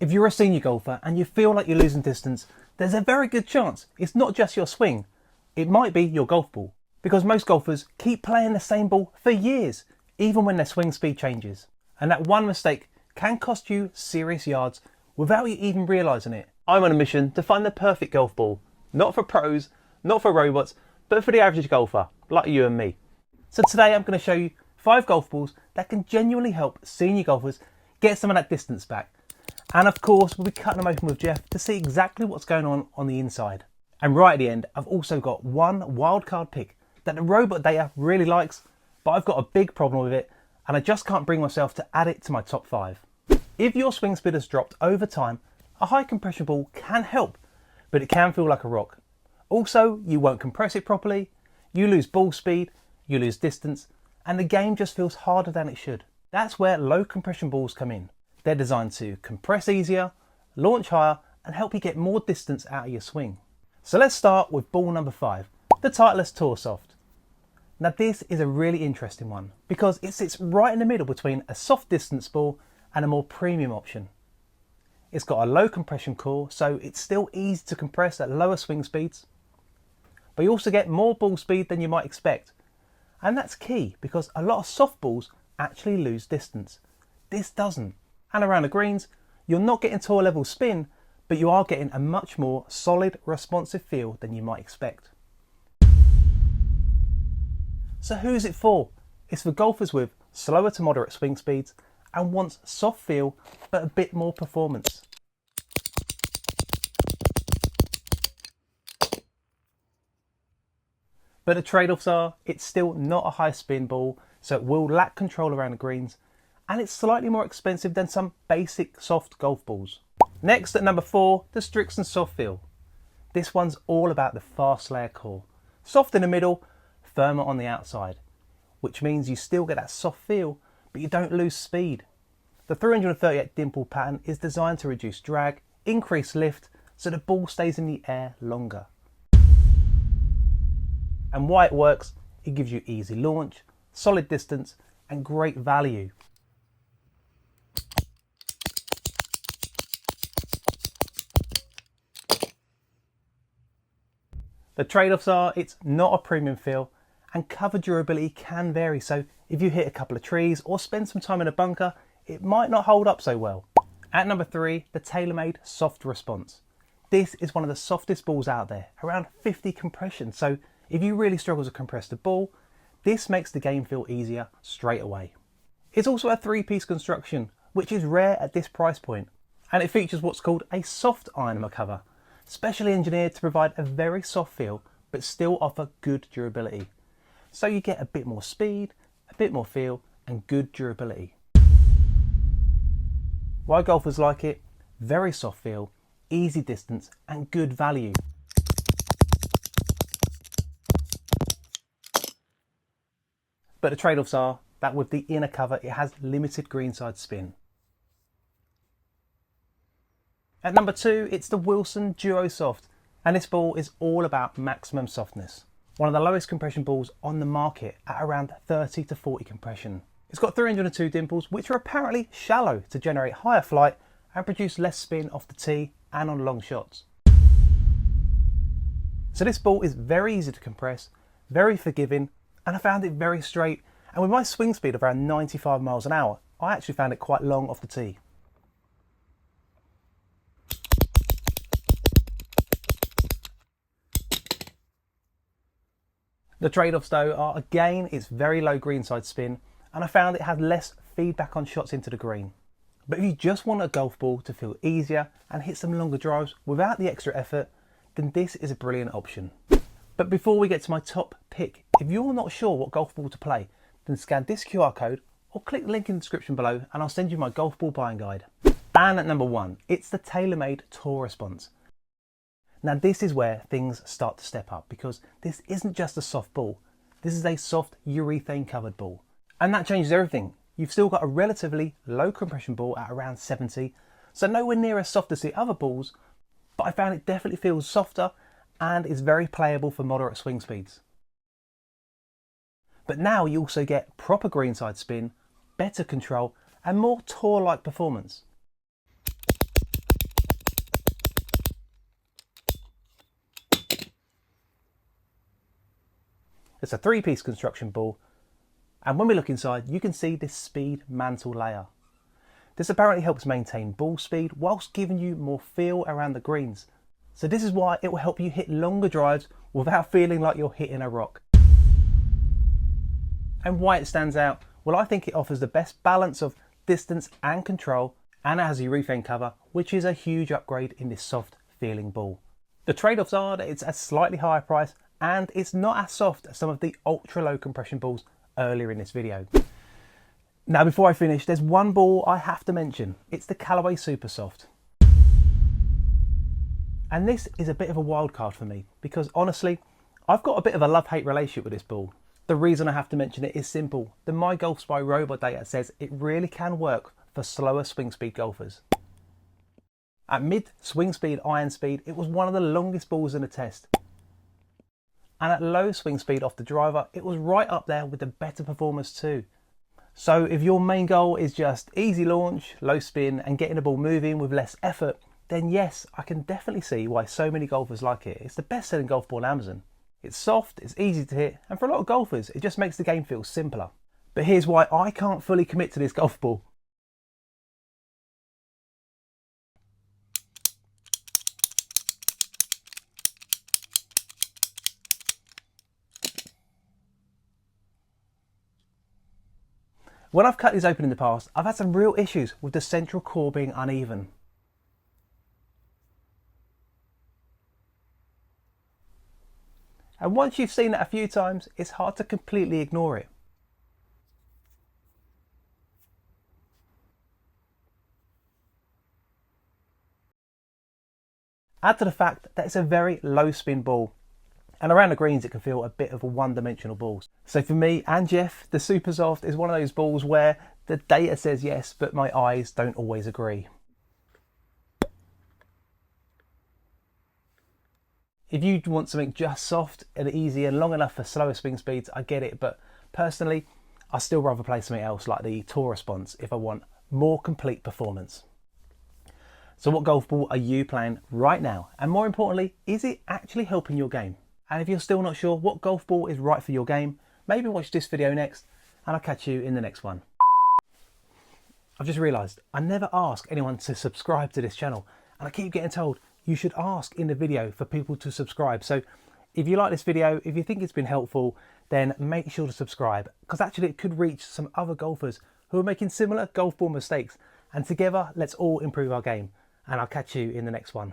If you're a senior golfer and you feel like you're losing distance, there's a very good chance it's not just your swing, it might be your golf ball. Because most golfers keep playing the same ball for years, even when their swing speed changes. And that one mistake can cost you serious yards without you even realising it. I'm on a mission to find the perfect golf ball. Not for pros, not for robots, but for the average golfer, like you and me. So today I'm going to show you 5 golf balls that can genuinely help senior golfers get some of that distance back. And of course, we'll be cutting them open with Jeff to see exactly what's going on the inside. And right at the end, I've also got one wildcard pick that the robot data really likes, but I've got a big problem with it, and I just can't bring myself to add it to my top 5. If your swing speed has dropped over time, a high compression ball can help, but it can feel like a rock. Also, you won't compress it properly, you lose ball speed, you lose distance, and the game just feels harder than it should. That's where low compression balls come in. They're designed to compress easier, launch higher, and help you get more distance out of your swing. So let's start with ball number 5, the Titelist Tour Soft. Now this is a really interesting one because it sits right in the middle between a soft distance ball and a more premium option. It's got a low compression core, so it's still easy to compress at lower swing speeds, but you also get more ball speed than you might expect. And that's key because a lot of soft balls actually lose distance. This doesn't. And around the greens, you're not getting tour level spin, but you are getting a much more solid, responsive feel than you might expect. So who's it for? It's for golfers with slower to moderate swing speeds and wants soft feel, but a bit more performance. But the trade-offs are, it's still not a high spin ball, so it will lack control around the greens, and it's slightly more expensive than some basic soft golf balls. Next at number 4, the Srixon Soft Feel. This one's all about the fast layer core. Soft in the middle, firmer on the outside, which means you still get that soft feel, but you don't lose speed. The 338 dimple pattern is designed to reduce drag, increase lift, so the ball stays in the air longer. And why it works, it gives you easy launch, solid distance, and great value. The trade-offs are, it's not a premium feel, and cover durability can vary, so if you hit a couple of trees or spend some time in a bunker, it might not hold up so well. At number 3, the TaylorMade Soft Response. This is one of the softest balls out there, around 50 compression, so if you really struggle to compress the ball, this makes the game feel easier straight away. It's also a 3-piece construction, which is rare at this price point, and it features what's called a soft iron cover, specially engineered to provide a very soft feel but still offer good durability. So you get a bit more speed, a bit more feel, and good durability. Why golfers like it? Very soft feel, easy distance, and good value. But the trade-offs are that with the inner cover it has limited greenside spin. At number 2, it's the Wilson Duo Soft, and this ball is all about maximum softness. One of the lowest compression balls on the market at around 30 to 40 compression. It's got 302 dimples, which are apparently shallow to generate higher flight and produce less spin off the tee and on long shots. So this ball is very easy to compress, very forgiving, and I found it very straight, and with my swing speed of around 95 miles an hour, I actually found it quite long off the tee. The trade-offs though are, again, it's very low greenside spin, and I found it had less feedback on shots into the green. But if you just want a golf ball to feel easier and hit some longer drives without the extra effort, then this is a brilliant option. But before we get to my top pick, if you're not sure what golf ball to play, then scan this QR code or click the link in the description below and I'll send you my golf ball buying guide. And at number 1, it's the TaylorMade Tour Response. Now this is where things start to step up because this isn't just a soft ball, this is a soft urethane covered ball. And that changes everything. You've still got a relatively low compression ball at around 70, so nowhere near as soft as the other balls, but I found it definitely feels softer and is very playable for moderate swing speeds. But now you also get proper greenside spin, better control and more tour-like performance. It's a 3-piece construction ball, and when we look inside you can see this speed mantle layer. This apparently helps maintain ball speed whilst giving you more feel around the greens. So this is why it will help you hit longer drives without feeling like you're hitting a rock. And why it stands out? Well, I think it offers the best balance of distance and control, and it has a urethane cover, which is a huge upgrade in this soft feeling ball. The trade-offs are that it's a slightly higher price and it's not as soft as some of the ultra low compression balls earlier in this video. Now before I finish, there's one ball I have to mention. It's the Callaway Supersoft. And this is a bit of a wild card for me because honestly, I've got a bit of a love-hate relationship with this ball. The reason I have to mention it is simple. The My Golf Spy robot data says it really can work for slower swing speed golfers. At mid swing speed iron speed, it was one of the longest balls in the test. And at low swing speed off the driver, it was right up there with the better performers too. So if your main goal is just easy launch, low spin and getting the ball moving with less effort, then yes, I can definitely see why so many golfers like it. It's the best selling golf ball on Amazon. It's soft, it's easy to hit, and for a lot of golfers, it just makes the game feel simpler. But here's why I can't fully commit to this golf ball. When I've cut these open in the past, I've had some real issues with the central core being uneven. And once you've seen that a few times, it's hard to completely ignore it. Add to the fact that it's a very low spin ball, and around the greens it can feel a bit of a one-dimensional ball. So for me and Jeff, the Supersoft is one of those balls where the data says yes, but my eyes don't always agree. If you want something just soft and easy and long enough for slower swing speeds, I get it, but personally, I still rather play something else like the Tour Response if I want more complete performance. So what golf ball are you playing right now? And more importantly, is it actually helping your game? And if you're still not sure what golf ball is right for your game, maybe watch this video next and I'll catch you in the next one. I've just realised I never ask anyone to subscribe to this channel, and I keep getting told you should ask in the video for people to subscribe. So if you like this video, if you think it's been helpful, then make sure to subscribe, because actually it could reach some other golfers who are making similar golf ball mistakes, and together let's all improve our game. And I'll catch you in the next one.